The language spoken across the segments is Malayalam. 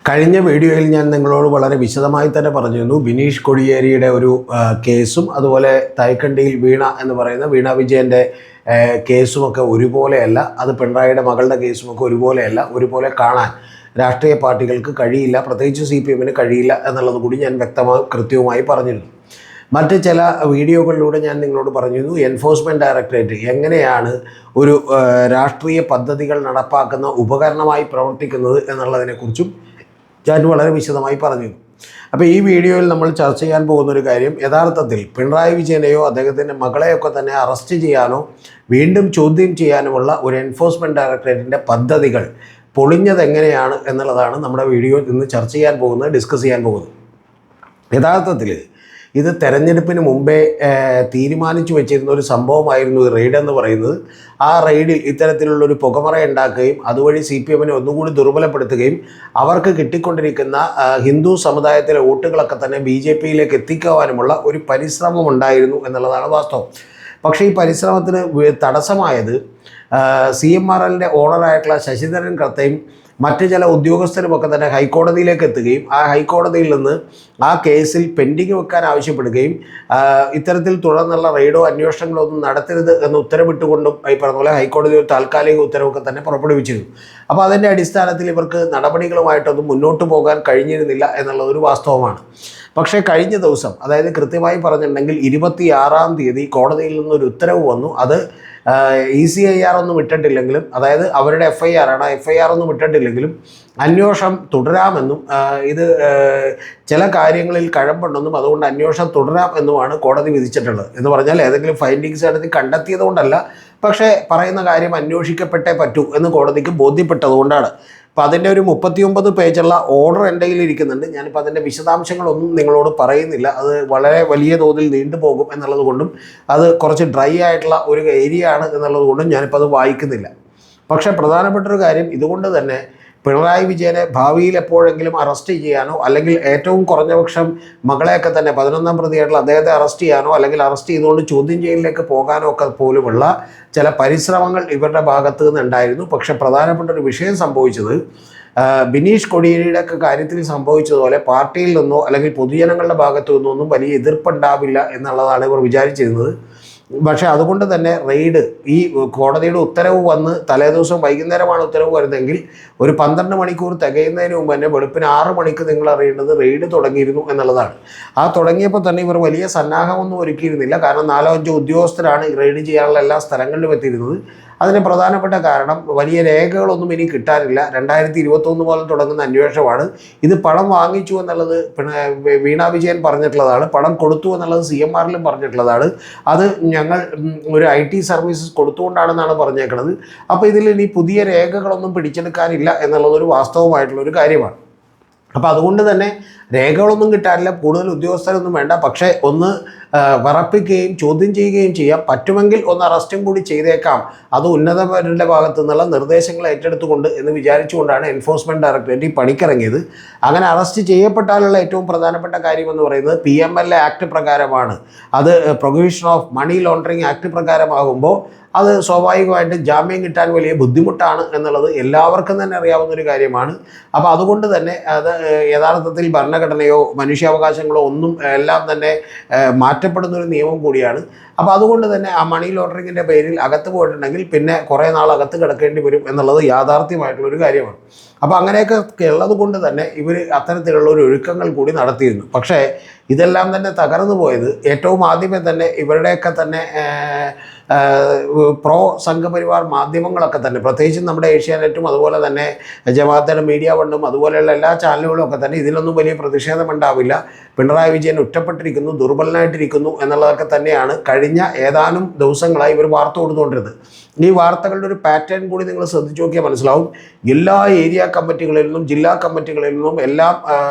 കഴിഞ്ഞ വീഡിയോയിൽ ഞാൻ നിങ്ങളോട് വളരെ വിശദമായി തന്നെ പറഞ്ഞിരുന്നു ബിനീഷ് കൊടിയേരിയുടെ ഒരു കേസും അതുപോലെ തൈക്കണ്ടിയിൽ വീണ എന്ന് പറയുന്ന വീണ വിജയൻ്റെ കേസുമൊക്കെ ഒരുപോലെയല്ല. അത് പിണറായിയുടെ മകളുടെ കേസുമൊക്കെ ഒരുപോലെയല്ല. ഒരുപോലെ കാണാൻ രാഷ്ട്രീയ പാർട്ടികൾക്ക് കഴിയില്ല, പ്രത്യേകിച്ച് CPM-ന് കഴിയില്ല എന്നുള്ളത് കൂടി ഞാൻ കൃത്യവുമായി പറഞ്ഞിരുന്നു. മറ്റ് ചില വീഡിയോകളിലൂടെ ഞാൻ നിങ്ങളോട് പറഞ്ഞിരുന്നു എൻഫോഴ്സ്മെൻറ്റ് ഡയറക്ടറേറ്റ് എങ്ങനെയാണ് ഒരു രാഷ്ട്രീയ പദ്ധതികൾ നടപ്പാക്കുന്ന ഉപകരണമായി പ്രവർത്തിക്കുന്നത് എന്നുള്ളതിനെക്കുറിച്ചും ഞാൻ വളരെ വിശദമായി പറഞ്ഞു. അപ്പോൾ ഈ വീഡിയോയിൽ നമ്മൾ ചർച്ച ചെയ്യാൻ പോകുന്നൊരു കാര്യം, യഥാർത്ഥത്തിൽ പിണറായി വിജയനെയോ അദ്ദേഹത്തിൻ്റെ മകളെയൊക്കെ തന്നെ അറസ്റ്റ് ചെയ്യാനോ വീണ്ടും ചോദ്യം ചെയ്യാനുമുള്ള ഒരു എൻഫോഴ്സ്മെൻറ്റ് ഡയറക്ടറേറ്റിൻ്റെ പദ്ധതികൾ പൊളിഞ്ഞത് എങ്ങനെയാണ് എന്നുള്ളതാണ് നമ്മുടെ വീഡിയോ ഇന്ന് ചർച്ച ചെയ്യാൻ പോകുന്നത്, ഡിസ്കസ് ചെയ്യാൻ പോകുന്നത്. യഥാർത്ഥത്തിൽ ഇത് തെരഞ്ഞെടുപ്പിന് മുമ്പേ തീരുമാനിച്ചു വെച്ചിരുന്ന ഒരു സംഭവമായിരുന്നു ഈ റെയ്ഡ് എന്ന് പറയുന്നത്. ആ റെയ്ഡിൽ ഇത്തരത്തിലുള്ളൊരു പുകമറ ഉണ്ടാക്കുകയും അതുവഴി CPM-നെ ഒന്നുകൂടി ദുർബലപ്പെടുത്തുകയും അവർക്ക് കിട്ടിക്കൊണ്ടിരിക്കുന്ന ഹിന്ദു സമുദായത്തിലെ വോട്ടുകളൊക്കെ തന്നെ BJP-യിലേക്ക് എത്തിക്കുവാനുമുള്ള ഒരു പരിശ്രമം ഉണ്ടായിരുന്നു എന്നുള്ളതാണ് വാസ്തവം. പക്ഷേ ഈ പരിശ്രമത്തിന് തടസ്സമായത് CMRL-ൻ്റെ ഓണറായിട്ടുള്ള ശശിധരൻ കർത്തയും മറ്റ് ചില ഉദ്യോഗസ്ഥരുമൊക്കെ തന്നെ ഹൈക്കോടതിയിലേക്ക് എത്തുകയും ആ ഹൈക്കോടതിയിൽ നിന്ന് ആ കേസിൽ പെൻഡിങ് വെക്കാൻ ആവശ്യപ്പെടുകയും ഇത്തരത്തിൽ തുടർന്നുള്ള റെയ്ഡോ അന്വേഷണങ്ങളോ ഒന്നും നടത്തരുത് എന്ന് ഉത്തരവിട്ടുകൊണ്ടും ഈ പറഞ്ഞ പോലെ ഹൈക്കോടതി ഒരു താൽക്കാലിക ഉത്തരവൊക്കെ തന്നെ പുറപ്പെടുവിച്ചിരുന്നു. അപ്പോൾ അതിൻ്റെ അടിസ്ഥാനത്തിൽ ഇവർക്ക് നടപടികളുമായിട്ടൊന്നും മുന്നോട്ട് പോകാൻ കഴിഞ്ഞിരുന്നില്ല എന്നുള്ളതൊരു വാസ്തവമാണ്. പക്ഷേ കഴിഞ്ഞ ദിവസം, അതായത് കൃത്യമായി പറഞ്ഞിട്ടുണ്ടെങ്കിൽ 26-ാം തീയതി കോടതിയിൽ നിന്നൊരു ഉത്തരവ് വന്നു. അത് ECIR ഒന്നും ഇട്ടിട്ടില്ലെങ്കിലും, അതായത് അവരുടെ FIR ആണ്, ആ FIR ഒന്നും ഇട്ടിട്ടില്ലെങ്കിലും അന്വേഷണം തുടരാമെന്നും ഇത് ചില കാര്യങ്ങളിൽ കഴമ്പുണ്ടെന്നും അതുകൊണ്ട് അന്വേഷണം തുടരാം എന്നുമാണ് കോടതി വിധിച്ചിട്ടുള്ളത്. എന്ന് പറഞ്ഞാൽ ഏതെങ്കിലും ഫൈൻഡിങ്സ് നടത്തി കണ്ടെത്തിയത് കൊണ്ടല്ല, പക്ഷേ പറയുന്ന കാര്യം അന്വേഷിക്കപ്പെട്ടേ പറ്റൂ എന്ന് കോടതിക്ക് ബോധ്യപ്പെട്ടതുകൊണ്ടാണ്. അപ്പോൾ അതിൻ്റെ ഒരു 39 പേജുള്ള ഓർഡർ എൻ്റെ കയ്യിൽ ഇരിക്കുന്നുണ്ട്. ഞാനിപ്പോൾ അതിൻ്റെ വിശദാംശങ്ങളൊന്നും നിങ്ങളോട് പറയുന്നില്ല, അത് വളരെ വലിയ തോതിൽ നീണ്ടുപോകും എന്നുള്ളത് കൊണ്ടും അത് കുറച്ച് ഡ്രൈ ആയിട്ടുള്ള ഒരു ഏരിയ ആണ് എന്നുള്ളത് കൊണ്ടും ഞാനിപ്പോൾ അത് വായിക്കുന്നില്ല. പക്ഷേ പ്രധാനപ്പെട്ടൊരു കാര്യം, ഇതുകൊണ്ട് തന്നെ പിണറായി വിജയനെ ഭാവിയിൽ എപ്പോഴെങ്കിലും അറസ്റ്റ് ചെയ്യാനോ അല്ലെങ്കിൽ ഏറ്റവും കുറഞ്ഞ പക്ഷം മകളെയൊക്കെ തന്നെ 11-ാം പ്രതിയായിട്ടുള്ള അദ്ദേഹത്തെ അറസ്റ്റ് ചെയ്യാനോ അല്ലെങ്കിൽ അറസ്റ്റ് ചെയ്തുകൊണ്ട് ചോദ്യം ചെയ്യലിലേക്ക് പോകാനോ ഒക്കെ പോലുമുള്ള ചില പരിശ്രമങ്ങൾ ഇവരുടെ ഭാഗത്ത് നിന്നുണ്ടായിരുന്നു. പക്ഷേ പ്രധാനപ്പെട്ട ഒരു വിഷയം സംഭവിച്ചത് ബിനീഷ് കൊടിയേരിയുടെ ഒക്കെ കാര്യത്തിൽ സംഭവിച്ചതുപോലെ പാർട്ടിയിൽ നിന്നോ അല്ലെങ്കിൽ പൊതുജനങ്ങളുടെ ഭാഗത്തു നിന്നോ ഒന്നും വലിയ എതിർപ്പുണ്ടാവില്ല എന്നുള്ളതാണ് ഇവർ വിചാരിച്ചിരുന്നത്. പക്ഷേ അതുകൊണ്ട് തന്നെ റെയ്ഡ്, ഈ കോടതിയുടെ ഉത്തരവ് വന്ന് തലേദിവസം വൈകുന്നേരമാണ് ഉത്തരവ് വരുന്നതെങ്കിൽ ഒരു 12 മണിക്കൂർ തികയുന്നതിന് മുമ്പ് തന്നെ വെളുപ്പിന് 6 മണിക്ക് നിങ്ങൾ അറിയേണ്ടത് റെയ്ഡ് തുടങ്ങിയിരുന്നു എന്നുള്ളതാണ്. ആ തുടങ്ങിയപ്പോൾ തന്നെ ഇവർ വലിയ സന്നാഹമൊന്നും ഒരുക്കിയിരുന്നില്ല. കാരണം 4-5 ഉദ്യോഗസ്ഥരാണ് ഈ റെയ്ഡ് ചെയ്യാനുള്ള എല്ലാ സ്ഥലങ്ങളിലും എത്തിയിരുന്നത്. അതിന് പ്രധാനപ്പെട്ട കാരണം വലിയ രേഖകളൊന്നും ഇനി കിട്ടാനില്ല. 2021 മുതൽ തുടങ്ങുന്ന അന്വേഷണമാണ്. ഇത് പണം വാങ്ങിച്ചു എന്നുള്ളത് വീണ വിജയൻ പറഞ്ഞിട്ടുള്ളതാണ്, പണം കൊടുത്തു എന്നുള്ളത് CMR-ലും പറഞ്ഞിട്ടുള്ളതാണ്. അത് ഞങ്ങൾ ഒരു IT സർവീസസ് കൊടുത്തുകൊണ്ടാണെന്നാണ് പറഞ്ഞേക്കുന്നത്. അപ്പോൾ ഇതിൽ ഇനി പുതിയ രേഖകളൊന്നും പിടിച്ചെടുക്കാനില്ല എന്നുള്ളതൊരു വാസ്തവമായിട്ടുള്ളൊരു കാര്യമാണ്. അപ്പോൾ അതുകൊണ്ട് തന്നെ രേഖകളൊന്നും കിട്ടാനില്ല, കൂടുതൽ ഉദ്യോഗസ്ഥരൊന്നും വേണ്ട. പക്ഷേ ഒന്ന് വിറപ്പിക്കുകയും ചോദ്യം ചെയ്യുകയും ചെയ്യാം, പറ്റുമെങ്കിൽ ഒന്ന് അറസ്റ്റും കൂടി ചെയ്തേക്കാം, അത് ഉന്നതരുടെ ഭാഗത്തു നിന്നുള്ള നിർദ്ദേശങ്ങൾ ഏറ്റെടുത്തുകൊണ്ട് എന്ന് വിചാരിച്ചുകൊണ്ടാണ് എൻഫോഴ്സ്മെൻറ്റ് ഡയറക്ടറേറ്റ് ഈ പണിക്കിറങ്ങിയത്. അങ്ങനെ അറസ്റ്റ് ചെയ്യപ്പെട്ടാലുള്ള ഏറ്റവും പ്രധാനപ്പെട്ട കാര്യമെന്ന് പറയുന്നത് PMLA ആക്ട് പ്രകാരമാണ്. അത് prohibition of money laundering act പ്രകാരമാകുമ്പോൾ അത് സ്വാഭാവികമായിട്ട് ജാമ്യം കിട്ടാൻ വലിയ ബുദ്ധിമുട്ടാണ് എന്നുള്ളത് എല്ലാവർക്കും തന്നെ അറിയാവുന്നൊരു കാര്യമാണ്. അപ്പോൾ അതുകൊണ്ട് തന്നെ അത് യഥാർത്ഥത്തിൽ ഭരണഘടനയോ മനുഷ്യാവകാശങ്ങളോ ഒന്നും എല്ലാം തന്നെ മാറ്റപ്പെടുന്നൊരു നിയമം കൂടിയാണ്. അപ്പോൾ അതുകൊണ്ട് തന്നെ ആ മണി ലോണ്ടറിങ്ങിൻ്റെ പേരിൽ അകത്ത് പോയിട്ടുണ്ടെങ്കിൽ പിന്നെ കുറേ നാൾ അകത്ത് കിടക്കേണ്ടി വരും എന്നുള്ളത് യാഥാർത്ഥ്യമായിട്ടുള്ളൊരു കാര്യമാണ്. അപ്പോൾ അങ്ങനെയൊക്കെ ഉള്ളത് കൊണ്ട് തന്നെ ഇവർ അത്തരത്തിലുള്ള ഒരു ഒരുക്കങ്ങൾ കൂടി നടത്തിയിരുന്നു. പക്ഷേ ഇതെല്ലാം തന്നെ തകർന്നു പോയത് ഏറ്റവും ആദ്യമേ തന്നെ ഇവരുടെയൊക്കെ തന്നെ പ്രോ സംഘപരിവാർ മാധ്യമങ്ങളൊക്കെ തന്നെ, പ്രത്യേകിച്ചും നമ്മുടെ ഏഷ്യാനെറ്റും അതുപോലെ തന്നെ ജമാഅത്തെ മീഡിയ വണ്ണും അതുപോലെയുള്ള എല്ലാ ചാനലുകളും ഒക്കെ തന്നെ ഇതിലൊന്നും വലിയ പ്രതിഷേധമുണ്ടാവില്ല. പിണറായി വിജയൻ ഒറ്റപ്പെട്ടിരിക്കുന്നു, ദുർബലനായിട്ടിരിക്കുന്നു എന്നുള്ളതൊക്കെ തന്നെയാണ് കഴിഞ്ഞ ഏതാനും ദിവസങ്ങളായി ഇവർ വാർത്ത കൊടുത്തുകൊണ്ടിരുന്നത്. ഈ വാർത്തകളുടെ ഒരു പാറ്റേൺ കൂടി നിങ്ങൾ ശ്രദ്ധിച്ചു നോക്കിയാൽ മനസ്സിലാവും. എല്ലാ ഏരിയ കമ്മിറ്റികളിൽ നിന്നും ജില്ലാ കമ്മിറ്റികളിൽ നിന്നും എല്ലാം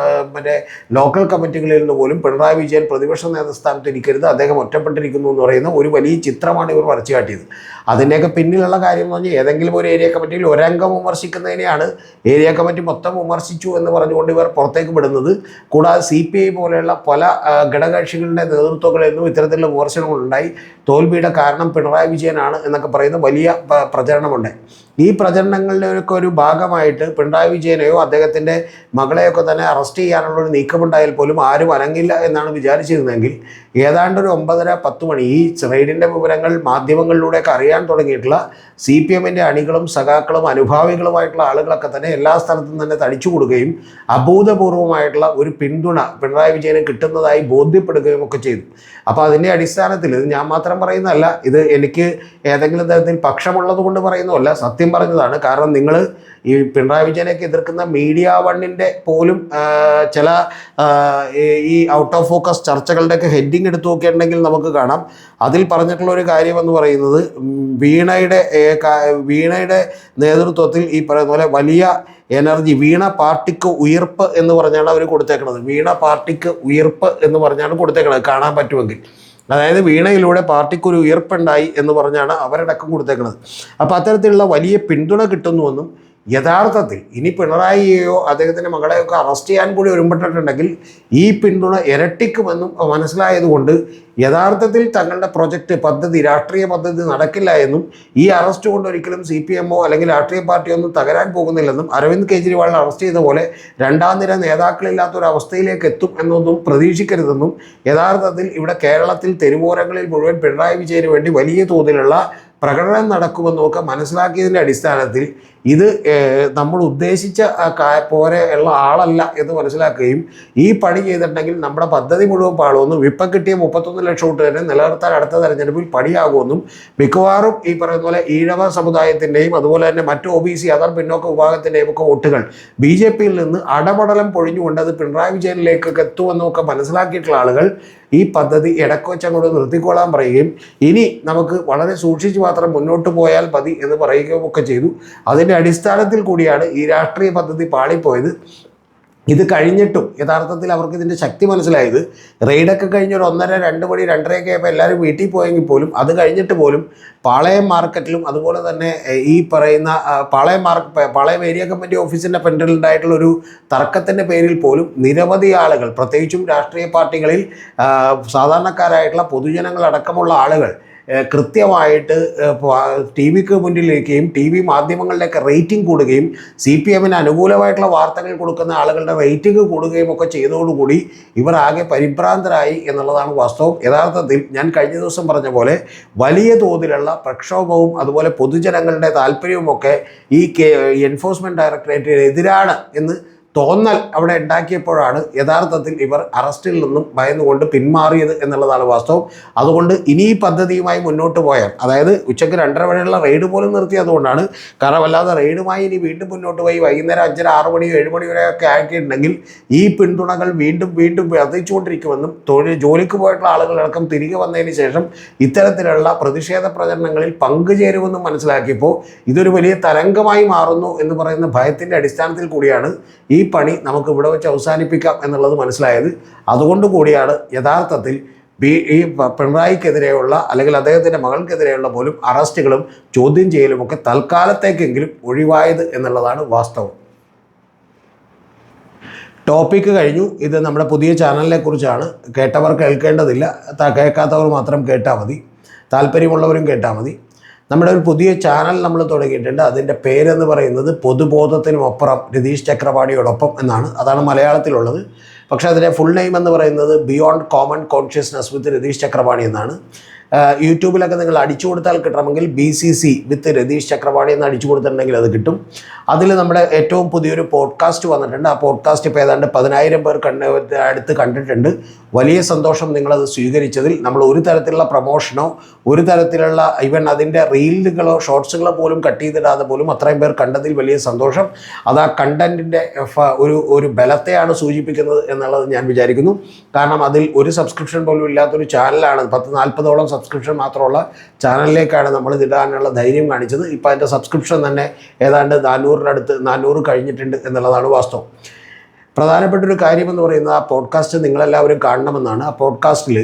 മറ്റേ ലോക്കൽ കമ്മിറ്റികളിൽ നിന്ന് പോലും പിണറായി വിജയൻ പ്രതിപക്ഷ നേതൃസ്ഥാനത്ത് ഇരിക്കരുത്, അദ്ദേഹം ഒറ്റപ്പെട്ടിരിക്കുന്നു എന്ന് പറയുന്ന ഒരു വലിയ ചിത്രമാണ് ഇവർ വരച്ചു കാട്ടിയത്. അതിൻ്റെയൊക്കെ പിന്നിലുള്ള കാര്യം എന്ന് പറഞ്ഞാൽ ഏതെങ്കിലും ഒരു ഏരിയ കമ്മിറ്റിയിൽ ഒരംഗം വിമർശിക്കുന്നതിനെയാണ് ഏരിയ കമ്മിറ്റി മൊത്തം വിമർശിച്ചു എന്ന് പറഞ്ഞുകൊണ്ട് ഇവർ പുറത്തേക്ക് വിടുന്നത്. കൂടാതെ CPI പോലെയുള്ള പല ഘടകകക്ഷികളുടെ നേതൃത്വങ്ങളിൽ നിന്നും ഇത്തരത്തിലുള്ള വിമർശനങ്ങളുണ്ടായി. തോൽവിയുടെ കാരണം പിണറായി വിജയനാണ് എന്നൊക്കെ പറയുന്ന വലിയ പ്രചരണമുണ്ടായി. ഈ പ്രചരണങ്ങളുടെയൊക്കെ ഒരു ഭാഗമായിട്ട് പിണറായി വിജയനെയോ അദ്ദേഹത്തിൻ്റെ മകളെയൊക്കെ തന്നെ അറസ്റ്റ് ചെയ്യാനുള്ളൊരു നീക്കമുണ്ടായാൽ പോലും ആരും അനങ്ങില്ല എന്നാണ് വിചാരിച്ചിരുന്നതെങ്കിൽ ഏതാണ്ട് ഒരു 9:30-10 മണി ഈ റെയ്ഡിൻ്റെ വിവരങ്ങൾ മാധ്യമങ്ങളിലൂടെയൊക്കെ അറിയാൻ തുടങ്ങിയിട്ടുള്ള CPM-ൻ്റെ അണികളും സഖാക്കളും അനുഭാവികളുമായിട്ടുള്ള ആളുകളൊക്കെ തന്നെ എല്ലാ സ്ഥലത്തും തന്നെ തടിച്ചു കൊടുക്കുകയും അഭൂതപൂർവമായിട്ടുള്ള ഒരു പിന്തുണ പിണറായി വിജയന് കിട്ടുന്നതായി ബോധ്യപ്പെടുകയും ഒക്കെ ചെയ്തു. അപ്പോൾ അതിൻ്റെ അടിസ്ഥാനത്തിൽ ഇത് ഞാൻ മാത്രം പറയുന്നതല്ല, ഇത് എനിക്ക് ഏതെങ്കിലും തരത്തിൽ പക്ഷമുള്ളത് കൊണ്ട് പറയുന്നതല്ല, സത്യം പറഞ്ഞതാണ്. കാരണം നിങ്ങൾ ഈ പിണറായി വിജയനൊക്കെ എതിർക്കുന്ന മീഡിയ വണ്ണിൻ്റെ പോലും ചില ഈ ഔട്ട് ഓഫ് ഫോക്കസ് ചർച്ചകളുടെയൊക്കെ ഹെഡിങ് എടുത്തു നോക്കിയിട്ടുണ്ടെങ്കിൽ നമുക്ക് കാണാം. അതിൽ പറഞ്ഞിട്ടുള്ള ഒരു കാര്യമെന്ന് പറയുന്നത് വീണയുടെ നേതൃത്വത്തിൽ ഈ പറയുന്ന പോലെ വലിയ എനർജി, വീണ പാർട്ടിക്ക് ഉയർപ്പ് എന്ന് പറഞ്ഞാണ് അവർ കൊടുത്തേക്കുന്നത്. വീണ പാർട്ടിക്ക് ഉയർപ്പ് എന്ന് പറഞ്ഞാണ് കൊടുത്തേക്കുന്നത്, കാണാൻ പറ്റുമെങ്കിൽ. അതായത് വീണയിലൂടെ പാർട്ടിക്കൊരു ഉയർപ്പുണ്ടായി എന്ന് പറഞ്ഞാണ് അവരടക്കം കൊടുത്തേക്കുന്നത്. അപ്പോൾ അത്തരത്തിലുള്ള വലിയ പിന്തുണ കിട്ടുന്നുവെന്നും യഥാർത്ഥത്തിൽ ഇനി പിണറായിയെയോ അദ്ദേഹത്തിൻ്റെ മകളെയൊക്കെ അറസ്റ്റ് ചെയ്യാൻ കൂടി ഒരുമ്പെട്ടിട്ടുണ്ടെങ്കിൽ ഈ പിന്തുണ ഇരട്ടിക്കുമെന്നും മനസ്സിലായതുകൊണ്ട് യഥാർത്ഥത്തിൽ തങ്ങളുടെ പദ്ധതി രാഷ്ട്രീയ പദ്ധതി നടക്കില്ല എന്നും ഈ അറസ്റ്റ് കൊണ്ട് ഒരിക്കലും CPM-ഓ അല്ലെങ്കിൽ രാഷ്ട്രീയ പാർട്ടിയൊന്നും തകരാൻ പോകുന്നില്ലെന്നും അരവിന്ദ് കെജ്രിവാളിനെ അറസ്റ്റ് ചെയ്ത പോലെ രണ്ടാം നിര നേതാക്കളില്ലാത്തൊരവസ്ഥയിലേക്ക് എത്തും എന്നൊന്നും പ്രതീക്ഷിക്കരുതെന്നും യഥാർത്ഥത്തിൽ ഇവിടെ കേരളത്തിൽ തെരുവോരങ്ങളിൽ മുഴുവൻ പിണറായി വിജയന് വേണ്ടി വലിയ തോതിലുള്ള പ്രകടനം നടക്കുമെന്നൊക്കെ മനസ്സിലാക്കിയതിൻ്റെ അടിസ്ഥാനത്തിൽ ഇത് നമ്മൾ ഉദ്ദേശിച്ച പോലെ ഉള്ള ആളല്ല എന്ന് മനസ്സിലാക്കുകയും ഈ പണി ചെയ്തിട്ടുണ്ടെങ്കിൽ നമ്മുടെ പദ്ധതി മുഴുവൻ പാളുമെന്നും ഇപ്പം കിട്ടിയ 31 ലക്ഷം വോട്ട് തന്നെ നിലനിർത്താൻ അടുത്ത തെരഞ്ഞെടുപ്പിൽ പണിയാകുമെന്നും മിക്കവാറും ഈ പറയുന്ന പോലെ ഈഴവ സമുദായത്തിൻ്റെയും അതുപോലെ തന്നെ മറ്റ് OBC അതർ പിന്നോക്ക വിഭാഗത്തിൻ്റെയും ഒക്കെ വോട്ടുകൾ BJP-യിൽ നിന്ന് അടപടലം പൊഴിഞ്ഞുകൊണ്ട് അത് പിണറായി വിജയനിലേക്കൊക്കെ എത്തുമെന്നൊക്കെ മനസ്സിലാക്കിയിട്ടുള്ള ആളുകൾ ഈ പദ്ധതി ഇടക്കൊച്ചങ്ങോട്ട് നിർത്തിക്കൊള്ളാൻ പറയുകയും ഇനി നമുക്ക് വളരെ സൂക്ഷിച്ച് മാത്രം മുന്നോട്ട് പോയാൽ മതി എന്ന് പറയുകയും ഒക്കെ ചെയ്തു. അതിൻ്റെ അടിസ്ഥാനത്തിൽ കൂടിയാണ് ഈ രാഷ്ട്രീയ പദ്ധതി പാളിപ്പോയത്. ഇത് കഴിഞ്ഞിട്ടും യഥാർത്ഥത്തിൽ അവർക്ക് ഇതിൻ്റെ ശക്തി മനസ്സിലായത് റെയ്ഡൊക്കെ കഴിഞ്ഞൊരു 1:30-2 മണി 2:30 ആയപ്പോൾ എല്ലാവരും വീട്ടിൽ പോയെങ്കിൽ പോലും അത് കഴിഞ്ഞിട്ട് പോലും പാളയം മാർക്കറ്റിലും അതുപോലെ തന്നെ ഈ പറയുന്ന പാളയം ഏരിയ കമ്മിറ്റി ഓഫീസിൻ്റെ ഫ്രണ്ടിലുണ്ടായിട്ടുള്ളൊരു തർക്കത്തിൻ്റെ പേരിൽ പോലും നിരവധി ആളുകൾ, പ്രത്യേകിച്ചും രാഷ്ട്രീയ പാർട്ടികളിൽ സാധാരണക്കാരായിട്ടുള്ള പൊതുജനങ്ങളടക്കമുള്ള ആളുകൾ കൃത്യമായിട്ട് TV-ക്ക് മുന്നിലേക്കും TV മാധ്യമങ്ങളിലേക്ക് റേറ്റിംഗ് കൂടുകയും CPM-ന് അനുകൂലമായിട്ടുള്ള വാർത്തകൾ കൊടുക്കുന്ന ആളുകളുടെ റേറ്റിംഗ് കൂടുകയും ഒക്കെ ചെയ്തതോടുകൂടി ഇവർ ആകെ പരിഭ്രാന്തരായി എന്നുള്ളതാണ് വാസ്തവം. യഥാർത്ഥത്തിൽ ഞാൻ കഴിഞ്ഞ ദിവസം പറഞ്ഞ പോലെ വലിയ തോതിലുള്ള പ്രക്ഷോഭവും അതുപോലെ പൊതുജനങ്ങളുടെ താല്പര്യവുമൊക്കെ ഈ എൻഫോഴ്സ്മെൻറ്റ് ഡയറക്ടറേറ്റിനെതിരാണ് എന്ന് തോന്നൽ അവിടെ ഉണ്ടാക്കിയപ്പോഴാണ് യഥാർത്ഥത്തിൽ ഇവർ അറസ്റ്റിൽ നിന്നും ഭയന്നുകൊണ്ട് പിന്മാറിയത് എന്നുള്ളതാണ് വാസ്തവം. അതുകൊണ്ട് ഇനി ഈ പദ്ധതിയുമായി മുന്നോട്ട് പോയാൽ, അതായത് ഉച്ചയ്ക്ക് 2:30 വരെയുള്ള റെയ്ഡ് പോലും നിർത്തിയതുകൊണ്ടാണ്. കാരണം അല്ലാതെ റെയ്ഡുമായി ഇനി വീണ്ടും മുന്നോട്ട് പോയി വൈകുന്നേരം 5:30, 6 മണി 7 മണി വരെയൊക്കെ ആക്കിയിട്ടുണ്ടെങ്കിൽ ഈ പിന്തുണകൾ വീണ്ടും വർദ്ധിച്ചുകൊണ്ടിരിക്കുമെന്നും ജോലിക്ക് പോയിട്ടുള്ള ആളുകളടക്കം തിരികെ വന്നതിന് ശേഷം ഇത്തരത്തിലുള്ള പ്രതിഷേധ പ്രചരണങ്ങളിൽ പങ്കുചേരുമെന്നും മനസ്സിലാക്കിയപ്പോൾ ഇതൊരു വലിയ തരംഗമായി മാറുന്നു എന്ന് പറയുന്ന ഭയത്തിൻ്റെ അടിസ്ഥാനത്തിൽ കൂടിയാണ് ഈ പണി നമുക്ക് ഇവിടെ വെച്ച് അവസാനിപ്പിക്കാം എന്നുള്ളത് മനസ്സിലായത്. അതുകൊണ്ട് കൂടിയാണ് യഥാർത്ഥത്തിൽ ഈ പിണറായിക്കെതിരെയുള്ള അല്ലെങ്കിൽ അദ്ദേഹത്തിൻ്റെ മകൾക്കെതിരെയുള്ള പോലും അറസ്റ്റുകളും ചോദ്യം ചെയ്യലുമൊക്കെ തൽക്കാലത്തേക്കെങ്കിലും ഒഴിവായത് എന്നുള്ളതാണ് വാസ്തവം. ടോപ്പിക്ക് കഴിഞ്ഞു. ഇത് നമ്മുടെ പുതിയ ചാനലിനെ കുറിച്ചാണ്. കേട്ടവർ കേൾക്കേണ്ടതില്ല, കേൾക്കാത്തവർ മാത്രം കേട്ടാൽ മതി, താല്പര്യമുള്ളവരും കേട്ടാൽ മതി. നമ്മുടെ ഒരു പുതിയ ചാനൽ നമ്മൾ തുടങ്ങിയിട്ടുണ്ട്. അതിൻ്റെ പേരെന്ന് പറയുന്നത് പൊതുബോധത്തിനുമപ്പുറം രതീഷ് ചക്രപാണിയോടൊപ്പം എന്നാണ്. അതാണ് മലയാളത്തിലുള്ളത്. പക്ഷേ അതിൻ്റെ ഫുൾ നെയിം എന്ന് പറയുന്നത് ബിയോണ്ട് കോമൺ കോൺഷ്യസ്നസ് വിത്ത് രതീഷ് ചക്രപാണി എന്നാണ്. യൂട്യൂബിലൊക്കെ നിങ്ങൾ അടിച്ചു കൊടുത്താൽ കിട്ടണമെങ്കിൽ BCC വിത്ത് രതീഷ് ചക്രപാണി എന്ന് അടിച്ചു കൊടുത്തിട്ടുണ്ടെങ്കിൽ അത് കിട്ടും. അതിൽ നമ്മുടെ ഏറ്റവും പുതിയൊരു പോഡ്കാസ്റ്റ് വന്നിട്ടുണ്ട്. ആ പോഡ്കാസ്റ്റ് ഇപ്പോൾ ഏതാണ്ട് 10,000 പേർ അടുത്ത് കണ്ടിട്ടുണ്ട്. വലിയ സന്തോഷം നിങ്ങളത് സ്വീകരിച്ചതിൽ. നമ്മൾ ഒരു തരത്തിലുള്ള പ്രൊമോഷനോ ഒരു തരത്തിലുള്ള ഈവൻ അതിൻ്റെ റീലുകളോ ഷോർട്സുകളോ പോലും കട്ട് ചെയ്തിടാതെ പോലും അത്രയും പേർ കണ്ടതിൽ വലിയ സന്തോഷം. അത് ആ കണ്ടൻറ്റിൻ്റെ ഒരു ബലത്തെയാണ് സൂചിപ്പിക്കുന്നത് എന്നുള്ളത് ഞാൻ വിചാരിക്കുന്നു. കാരണം അതിൽ ഒരു സബ്സ്ക്രിപ്ഷൻ പോലും ഇല്ലാത്തൊരു ചാനലാണ്, 10-40ഓളം സബ്സ്ക്രിപ്ഷൻ മാത്രമുള്ള ചാനലിലേക്കാണ് നമ്മൾ ഇതിടാനുള്ള ധൈര്യം കാണിച്ചത്. ഇപ്പോൾ അതിൻ്റെ സബ്സ്ക്രിപ്ഷൻ തന്നെ ഏതാണ്ട് 400 കഴിഞ്ഞിട്ടുണ്ട് എന്നുള്ളതാണ് വാസ്തവം. പ്രധാനപ്പെട്ടൊരു കാര്യമെന്ന് പറയുന്നത് ആ പോഡ്കാസ്റ്റ് നിങ്ങളെല്ലാവരും കാണണമെന്നാണ്. ആ പോഡ്കാസ്റ്റിൽ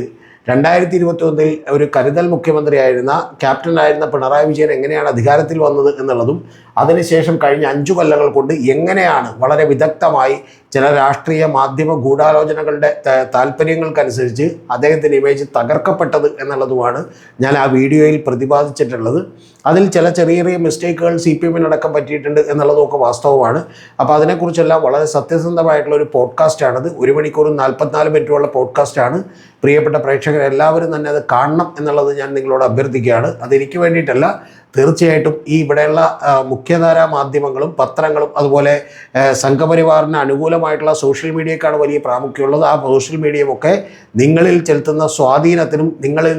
2021 ഒരു കരുതൽ മുഖ്യമന്ത്രിയായിരുന്ന ക്യാപ്റ്റനായിരുന്ന പിണറായി വിജയൻ എങ്ങനെയാണ് അധികാരത്തിൽ വന്നത് എന്നുള്ളതും അതിനുശേഷം കഴിഞ്ഞ 5 കൊല്ലങ്ങൾ കൊണ്ട് എങ്ങനെയാണ് വളരെ വിദഗ്ധമായി ചില രാഷ്ട്രീയ മാധ്യമ ഗൂഢാലോചനകളുടെ താല്പര്യങ്ങൾക്കനുസരിച്ച് അദ്ദേഹത്തിൻ്റെ ഇമേജ് തകർക്കപ്പെട്ടത് എന്നുള്ളതുമാണ് ഞാൻ ആ വീഡിയോയിൽ പ്രതിപാദിച്ചിട്ടുള്ളത്. അതിൽ ചില ചെറിയ ചെറിയ മിസ്റ്റേക്കുകൾ CPM-നടക്കം പറ്റിയിട്ടുണ്ട് എന്നുള്ളതൊക്കെ വാസ്തവമാണ്. അപ്പോൾ അതിനെക്കുറിച്ചെല്ലാം വളരെ സത്യസന്ധമായിട്ടുള്ള ഒരു പോഡ്കാസ്റ്റാണിത്. 1 മണിക്കൂറും 44 മിനിറ്റുള്ള പോഡ്കാസ്റ്റാണ്. പ്രിയപ്പെട്ട പ്രേക്ഷകരെല്ലാവരും തന്നെ അത് കാണണം എന്നുള്ളത് ഞാൻ നിങ്ങളോട് അഭ്യർത്ഥിക്കുകയാണ്. അതെനിക്ക് വേണ്ടിയിട്ടല്ല, തീർച്ചയായിട്ടും ഈ ഇവിടെയുള്ള മുഖ്യധാരാ മാധ്യമങ്ങളും പത്രങ്ങളും അതുപോലെ സംഘപരിവാറിന് അനുകൂലമായിട്ടുള്ള സോഷ്യൽ മീഡിയക്കാണ് വലിയ പ്രാമുഖ്യമുള്ളത്. ആ സോഷ്യൽ മീഡിയമൊക്കെ നിങ്ങളിൽ ചെലുത്തുന്ന സ്വാധീനത്തിനും നിങ്ങളിൽ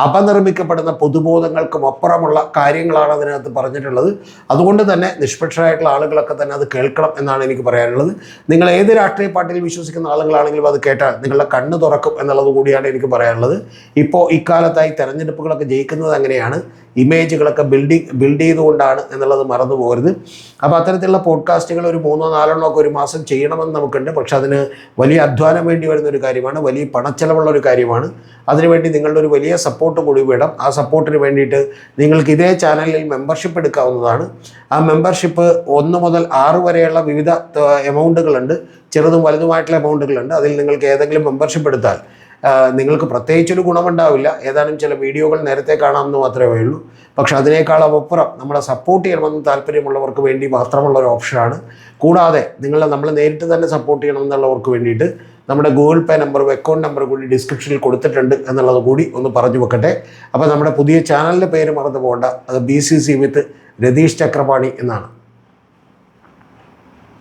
അപനിർമ്മിക്കപ്പെടുന്ന പൊതുബോധങ്ങൾക്കും അപ്പുറമുള്ള കാര്യങ്ങളാണ് അതിനകത്ത് പറഞ്ഞിട്ടുള്ളത്. അതുകൊണ്ട് തന്നെ നിഷ്പക്ഷരായിട്ടുള്ള ആളുകളൊക്കെ തന്നെ അത് കേൾക്കണം എന്നാണ് എനിക്ക് പറയാനുള്ളത്. നിങ്ങൾ ഏത് രാഷ്ട്രീയ പാർട്ടിയിൽ വിശ്വസിക്കുന്ന ആളുകളാണെങ്കിലും അത് കേട്ടാൽ നിങ്ങളുടെ കണ്ണ് തുറക്കും എന്നുള്ളത് കൂടിയാണ് എനിക്ക് പറയാനുള്ളത്. ഇപ്പോൾ ഇക്കാലത്തായി തെരഞ്ഞെടുപ്പുകളൊക്കെ ജയിക്കുന്നത് അങ്ങനെയാണ്, ഇമേജുകളൊക്കെ ബിൽഡ് ചെയ്തുകൊണ്ടാണ് എന്നുള്ളത് മറന്നു പോകരുത്. അപ്പോൾ അത്തരത്തിലുള്ള പോഡ്കാസ്റ്റുകൾ ഒരു 3-4 ഒക്കെ ഒരു മാസം ചെയ്യണമെന്ന് നമുക്കുണ്ട്. പക്ഷെ അതിന് വലിയ അധ്വാനം വേണ്ടി വരുന്ന ഒരു കാര്യമാണ്, വലിയ പണച്ചെലവുള്ള ഒരു കാര്യമാണ്. അതിനുവേണ്ടി നിങ്ങളുടെ ഒരു വലിയ സപ്പോർട്ട് കൂടി വേണം. ആ സപ്പോർട്ടിന് വേണ്ടിയിട്ട് നിങ്ങൾക്ക് ഇതേ ചാനലിൽ മെമ്പർഷിപ്പ് എടുക്കാവുന്നതാണ്. ആ മെമ്പർഷിപ്പ് 1 മുതൽ 6 വരെയുള്ള വിവിധ എമൗണ്ടുകളുണ്ട്, ചെറുതും വലുതുമായിട്ടുള്ള എമൗണ്ടുകളുണ്ട്. അതിൽ നിങ്ങൾക്ക് ഏതെങ്കിലും മെമ്പർഷിപ്പ് എടുത്താൽ നിങ്ങൾക്ക് പ്രത്യേകിച്ചൊരു ഗുണമുണ്ടാവില്ല. ഏതാനും ചില വീഡിയോകൾ നേരത്തെ കാണാമെന്ന് മാത്രമേ ഉള്ളൂ. പക്ഷെ അതിനേക്കാളപ്പുറം നമ്മളെ സപ്പോർട്ട് ചെയ്യണമെന്ന് താല്പര്യമുള്ളവർക്ക് വേണ്ടി മാത്രമുള്ള ഒരു ഓപ്ഷനാണ്. കൂടാതെ നമ്മൾ നേരിട്ട് തന്നെ സപ്പോർട്ട് ചെയ്യണമെന്നുള്ളവർക്ക് വേണ്ടിയിട്ട് നമ്മുടെ ഗൂഗിൾ പേ നമ്പറും അക്കൗണ്ട് നമ്പറും കൂടി ഡിസ്ക്രിപ്ഷനിൽ കൊടുത്തിട്ടുണ്ട് എന്നുള്ളത് കൂടി ഒന്ന് പറഞ്ഞു വെക്കട്ടെ. അപ്പോൾ നമ്മുടെ പുതിയ ചാനലിൻ്റെ പേര് മറന്നു പോകേണ്ട, അത് BCC വിത്ത് രതീഷ് ചക്രപാണി എന്നാണ്.